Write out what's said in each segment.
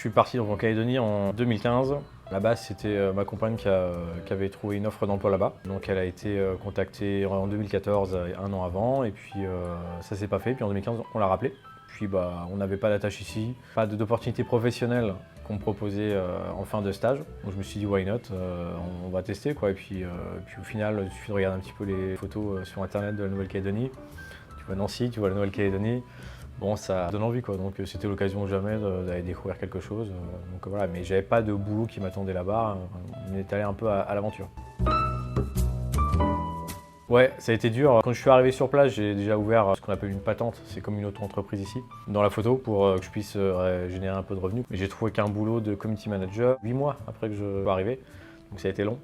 suis parti donc en Calédonie en 2015. Là-bas, c'était ma compagne qui avait trouvé une offre d'emploi là-bas. Donc elle a été contactée en 2014, un an avant, et puis ça s'est pas fait. Puis en 2015, on l'a rappelé. Puis on n'avait pas d'attache ici, pas d'opportunité professionnelle qu'on me proposait en fin de stage. Donc je me suis dit why not, on va tester quoi. Et puis au final, il suffit de regarder un petit peu les photos sur internet de la Nouvelle-Calédonie. Tu vois Nancy, tu vois la Nouvelle-Calédonie. Bon, ça donne envie quoi, donc c'était l'occasion ou jamais d'aller découvrir quelque chose. Donc voilà, mais j'avais pas de boulot qui m'attendait là-bas, on est allé un peu à l'aventure. Ouais, ça a été dur. Quand je suis arrivé sur place, j'ai déjà ouvert ce qu'on appelle une patente, c'est comme une auto-entreprise ici, dans la photo pour que je puisse générer un peu de revenus. Mais j'ai trouvé qu'un boulot de community manager 8 mois après que je sois arrivé, donc ça a été long,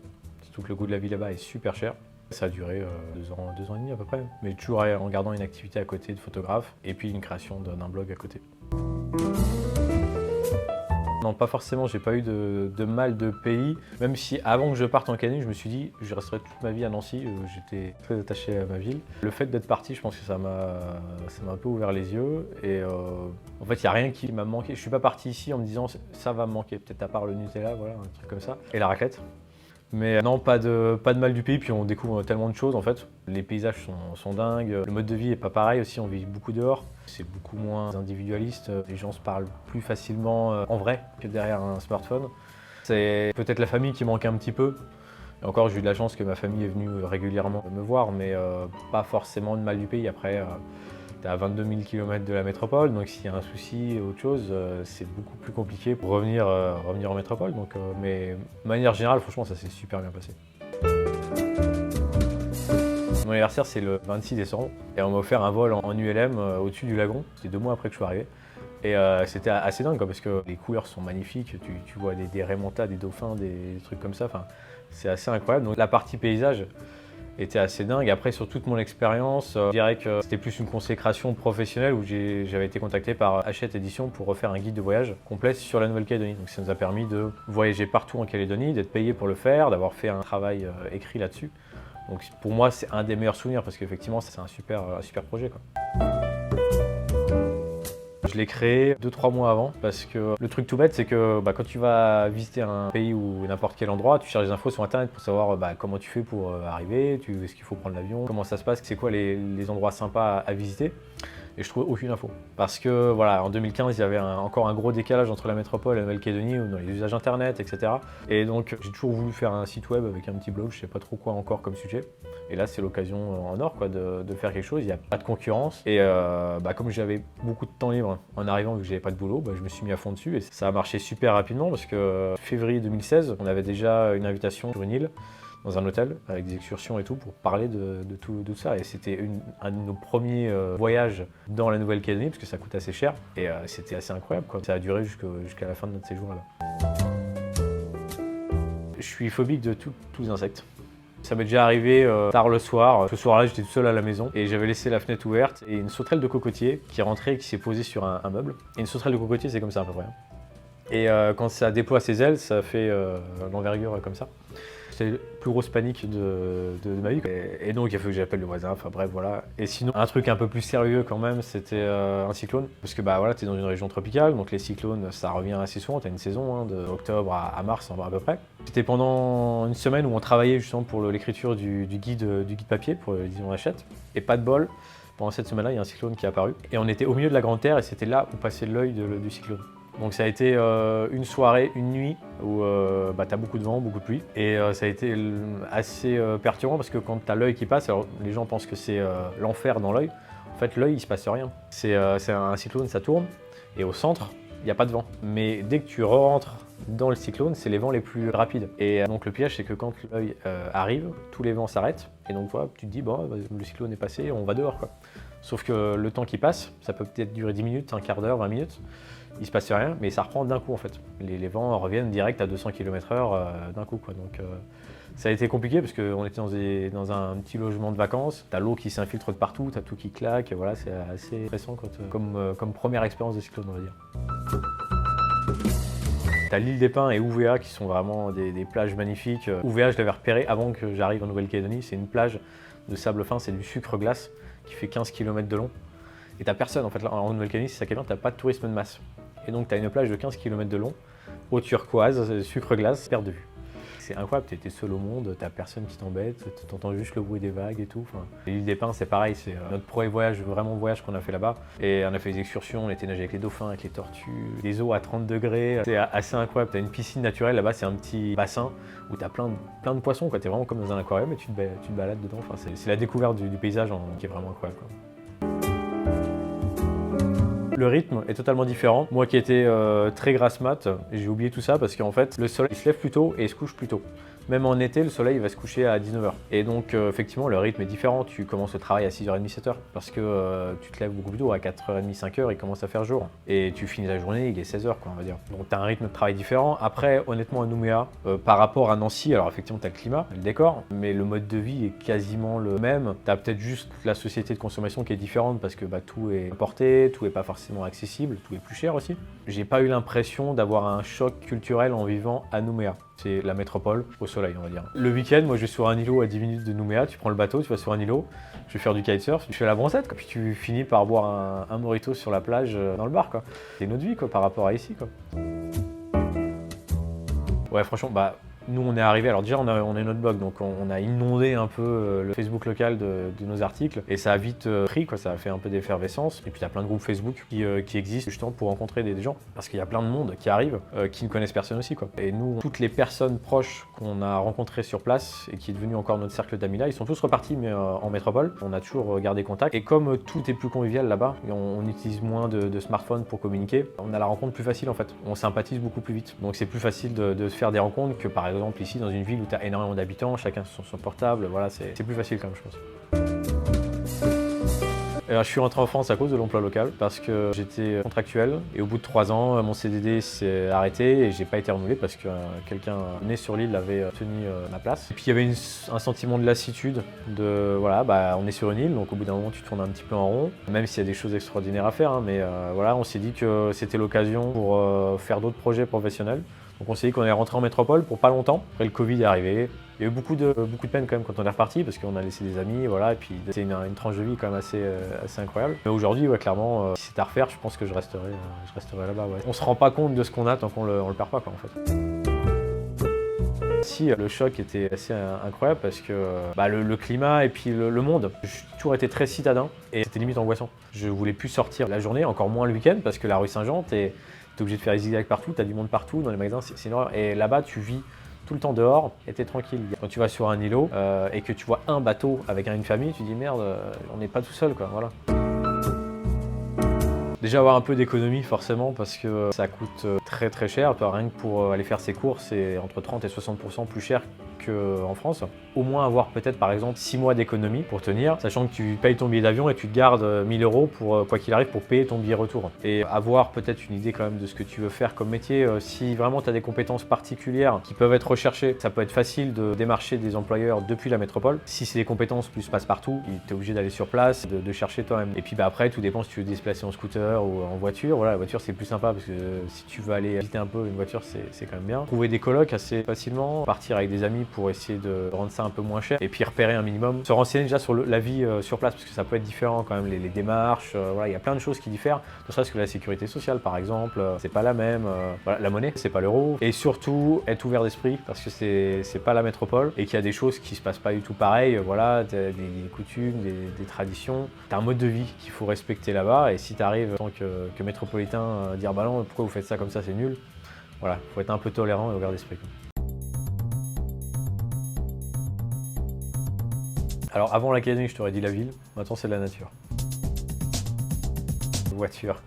surtout que le coût de la vie là-bas est super cher. Ça a duré 2 ans et demi à peu près, mais toujours en gardant une activité à côté de photographe et puis une création d'un blog à côté. Non, pas forcément, j'ai pas eu de mal de pays, même si avant que je parte en Calédonie, je me suis dit je resterai toute ma vie à Nancy, j'étais très attaché à ma ville. Le fait d'être parti, je pense que ça m'a un peu ouvert les yeux et en fait il n'y a rien qui m'a manqué. Je suis pas parti ici en me disant ça va me manquer, peut-être à part le Nutella, voilà, un truc comme ça, et la raclette. Mais non, pas de mal du pays, puis on découvre tellement de choses en fait. Les paysages sont dingues, le mode de vie est pas pareil aussi, on vit beaucoup dehors. C'est beaucoup moins individualiste, les gens se parlent plus facilement en vrai que derrière un smartphone. C'est peut-être la famille qui manque un petit peu. Et encore, j'ai eu de la chance que ma famille est venue régulièrement me voir, mais pas forcément de mal du pays. Après, t'es à 22 000 km de la métropole, donc s'il y a un souci ou autre chose, c'est beaucoup plus compliqué pour revenir en métropole. Donc, mais de manière générale, franchement, ça s'est super bien passé. Mon anniversaire, c'est le 26 décembre, et on m'a offert un vol en ULM au-dessus du lagon. C'était 2 mois après que je suis arrivé. Et c'était assez dingue, quoi, parce que les couleurs sont magnifiques, tu vois des raimentas, des dauphins, des trucs comme ça, enfin, c'est assez incroyable. Donc la partie paysage était assez dingue. Après, sur toute mon expérience, je dirais que c'était plus une consécration professionnelle où j'avais été contacté par Hachette Édition pour refaire un guide de voyage complet sur la Nouvelle-Calédonie. Donc ça nous a permis de voyager partout en Calédonie, d'être payé pour le faire, d'avoir fait un travail écrit là-dessus. Donc pour moi, c'est un des meilleurs souvenirs parce qu'effectivement, c'est un super projet, quoi. Je l'ai créé 2-3 mois avant parce que le truc tout bête, c'est que quand tu vas visiter un pays ou n'importe quel endroit, tu cherches des infos sur internet pour savoir comment tu fais pour arriver, est-ce qu'il faut prendre l'avion, comment ça se passe, c'est quoi les endroits sympas à visiter. Et je trouvais aucune info. Parce que voilà, en 2015, il y avait encore un gros décalage entre la métropole et la Nouvelle-Calédonie dans les usages internet, etc. Et donc j'ai toujours voulu faire un site web avec un petit blog, je sais pas trop quoi encore comme sujet. Et là, c'est l'occasion en or quoi, de faire quelque chose, il n'y a pas de concurrence. Et comme j'avais beaucoup de temps libre en arrivant, vu que j'avais pas de boulot, je me suis mis à fond dessus. Et ça a marché super rapidement parce que février 2016, on avait déjà une invitation sur une île, dans un hôtel, avec des excursions et tout, pour parler de tout ça. Et c'était un de nos premiers voyages dans la Nouvelle-Calédonie, parce que ça coûte assez cher. Et c'était assez incroyable, quoi. Ça a duré jusqu'à la fin de notre séjour là. Je suis phobique de tous les insectes. Ça m'est déjà arrivé tard le soir. Ce soir-là, j'étais tout seul à la maison et j'avais laissé la fenêtre ouverte et une sauterelle de cocotier qui est rentrée et qui s'est posée sur un meuble. Et une sauterelle de cocotier, c'est comme ça à peu près. Et quand ça déploie ses ailes, ça fait l'envergure comme ça. C'était la plus grosse panique de ma vie. Et donc il a fallu que j'appelle le voisin, enfin bref voilà. Et sinon, un truc un peu plus sérieux quand même, c'était un cyclone. Parce que voilà, t'es dans une région tropicale, donc les cyclones, ça revient assez souvent. T'as une saison de octobre à mars à peu près. C'était pendant une semaine où on travaillait justement pour l'écriture du guide papier pour l'édition Hachette. Et pas de bol, pendant cette semaine-là, il y a un cyclone qui est apparu. Et on était au milieu de la Grande Terre et c'était là où passait l'œil du cyclone. Donc ça a été une soirée, une nuit où t'as beaucoup de vent, beaucoup de pluie. Et ça a été assez perturbant parce que quand t'as l'œil qui passe, alors les gens pensent que c'est l'enfer dans l'œil. En fait, l'œil, il se passe rien. C'est un cyclone, ça tourne. Et au centre, il n'y a pas de vent. Mais dès que tu rentres dans le cyclone, c'est les vents les plus rapides. Et donc le piège, c'est que quand l'œil arrive, tous les vents s'arrêtent. Et donc voilà, tu te dis, le cyclone est passé, on va dehors, quoi. Sauf que le temps qui passe, ça peut peut-être durer 10 minutes, un quart d'heure, 20 minutes. Il se passe rien, mais ça reprend d'un coup en fait. Les vents reviennent direct à 200 km/h d'un coup, quoi. Donc ça a été compliqué parce qu'on était dans un petit logement de vacances. T'as l'eau qui s'infiltre de partout, t'as tout qui claque. Voilà, c'est assez stressant comme première expérience de cyclone, on va dire. T'as l'île des Pins et Ouvéa qui sont vraiment des plages magnifiques. Ouvéa, je l'avais repéré avant que j'arrive en Nouvelle-Calédonie. C'est une plage de sable fin, c'est du sucre glace qui fait 15 km de long. Et t'as personne en fait, en Nouvelle-Calédonie, c'est ça qui est bien, t'as pas de tourisme de masse. Et donc tu as une plage de 15 km de long, eau turquoise, sucre glace, perte de vue. C'est incroyable, tu es seul au monde, t'as personne qui t'embête, tu entends juste le bruit des vagues et tout. Enfin, l'île des Pins, c'est pareil, c'est notre premier voyage, vraiment voyage qu'on a fait là-bas. Et on a fait des excursions, on était nager avec les dauphins, avec les tortues, des eaux à 30 degrés. C'est assez incroyable, tu as une piscine naturelle là-bas, c'est un petit bassin où tu as plein de poissons, tu es vraiment comme dans un aquarium et tu te balades dedans. Enfin, c'est la découverte du paysage qui est vraiment incroyable, quoi. Le rythme est totalement différent. Moi qui étais très grasse mat, j'ai oublié tout ça parce qu'en fait, le soleil il se lève plus tôt et il se couche plus tôt. Même en été, le soleil va se coucher à 19 h. Et donc, effectivement, le rythme est différent. Tu commences le travail à 6h30, 7h parce que tu te lèves beaucoup plus tôt. À 4h30, 5h, il commence à faire jour. Et tu finis la journée, il est 16h, quoi, on va dire. Donc, tu as un rythme de travail différent. Après, honnêtement, à Nouméa, par rapport à Nancy, alors effectivement, tu as le climat, le décor, mais le mode de vie est quasiment le même. Tu as peut-être juste la société de consommation qui est différente parce que tout est importé, tout n'est pas forcément accessible, tout est plus cher aussi. J'ai pas eu l'impression d'avoir un choc culturel en vivant à Nouméa. C'est la métropole au soleil, on va dire. Le week-end, moi je vais sur un îlot à 10 minutes de Nouméa, tu prends le bateau, tu vas sur un îlot, je vais faire du kitesurf, tu fais la bronzette, quoi. Puis tu finis par boire un mojito sur la plage dans le bar, quoi. C'est une autre vie, quoi, par rapport à ici, quoi. Ouais, franchement, nous on est arrivé, alors déjà on a notre blog, donc on a inondé un peu le Facebook local de nos articles et ça a vite pris, quoi, ça a fait un peu d'effervescence. Et puis il y a plein de groupes Facebook qui existent justement pour rencontrer des gens, parce qu'il y a plein de monde qui arrive qui ne connaissent personne aussi, quoi. Et nous, toutes les personnes proches qu'on a rencontrées sur place et qui est devenu encore notre cercle d'amis là, ils sont tous repartis mais en métropole. On a toujours gardé contact et comme tout est plus convivial là-bas, on utilise moins de smartphones pour communiquer, on a la rencontre plus facile en fait, on sympathise beaucoup plus vite. Donc c'est plus facile de se faire des rencontres que par exemple ici dans une ville où tu as énormément d'habitants, chacun sur son portable, voilà, c'est plus facile quand même, je pense. Je suis rentré en France à cause de l'emploi local parce que j'étais contractuel et au bout de 3 ans, mon CDD s'est arrêté et j'ai pas été renouvelé parce que quelqu'un né sur l'île avait tenu ma place. Et puis il y avait un sentiment de lassitude, voilà, on est sur une île, donc au bout d'un moment tu tournes un petit peu en rond, même s'il y a des choses extraordinaires à faire, hein, mais voilà, on s'est dit que c'était l'occasion pour faire d'autres projets professionnels. Donc on s'est dit qu'on allait rentrer en métropole pour pas longtemps. Après le Covid est arrivé. Il y a eu beaucoup de peine quand même quand on est reparti parce qu'on a laissé des amis, voilà, et puis c'est une tranche de vie quand même assez incroyable. Mais aujourd'hui, ouais, clairement, si c'est à refaire, je pense que je resterai là-bas. Ouais. On se rend pas compte de ce qu'on a tant qu'on le perd pas, quoi, en fait. Si, le choc était assez incroyable parce que le climat et puis le monde, j'ai toujours été très citadin et c'était limite angoissant. Je voulais plus sortir la journée, encore moins le week-end parce que la rue Saint-Jean, t'es obligé de faire des zigzags partout, t'as du monde partout, dans les magasins, c'est une horreur. Et là-bas, tu vis tout le temps dehors et t'es tranquille. Quand tu vas sur un îlot et que tu vois un bateau avec une famille, tu dis merde, on n'est pas tout seul, quoi, voilà. Déjà avoir un peu d'économie forcément parce que ça coûte très très cher. Rien que pour aller faire ses courses, c'est entre 30 et 60% plus cher qu'en France. Au moins avoir peut-être par exemple 6 mois d'économie pour tenir, sachant que tu payes ton billet d'avion et tu te gardes 1000 € pour quoi qu'il arrive pour payer ton billet retour. Et avoir peut-être une idée quand même de ce que tu veux faire comme métier. Si vraiment tu as des compétences particulières qui peuvent être recherchées, ça peut être facile de démarcher des employeurs depuis la métropole. Si c'est des compétences plus passe-partout, tu es obligé d'aller sur place, de chercher toi-même. Et puis après, tout dépend si tu veux te déplacer en scooter ou en voiture. Voilà, la voiture c'est plus sympa parce que si tu veux aller visiter un peu une voiture, c'est quand même bien. Trouver des colocs assez facilement, partir avec des amis pour essayer de rendre ça un peu moins cher et puis repérer un minimum, se renseigner déjà sur la vie sur place parce que ça peut être différent quand même, les démarches, voilà, il y a plein de choses qui diffèrent, ne serait-ce que la sécurité sociale par exemple, c'est pas la même, voilà, la monnaie c'est pas l'euro et surtout être ouvert d'esprit parce que c'est pas la métropole et qu'il y a des choses qui se passent pas du tout pareil, voilà, des coutumes, des traditions, t'as un mode de vie qu'il faut respecter là-bas et si t'arrives en tant que métropolitain dire bah non pourquoi vous faites ça comme ça c'est nul, voilà, faut être un peu tolérant et ouvert d'esprit. Alors avant l'académie, je t'aurais dit la ville, maintenant c'est la nature. Voiture.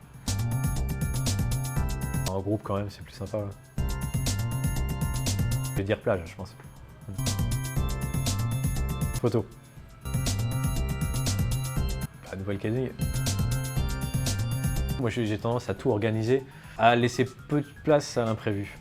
En groupe quand même, c'est plus sympa. Ouais. Je vais dire plage, je pense. Photo. La Nouvelle-Calédonie. Moi j'ai tendance à tout organiser, à laisser peu de place à l'imprévu.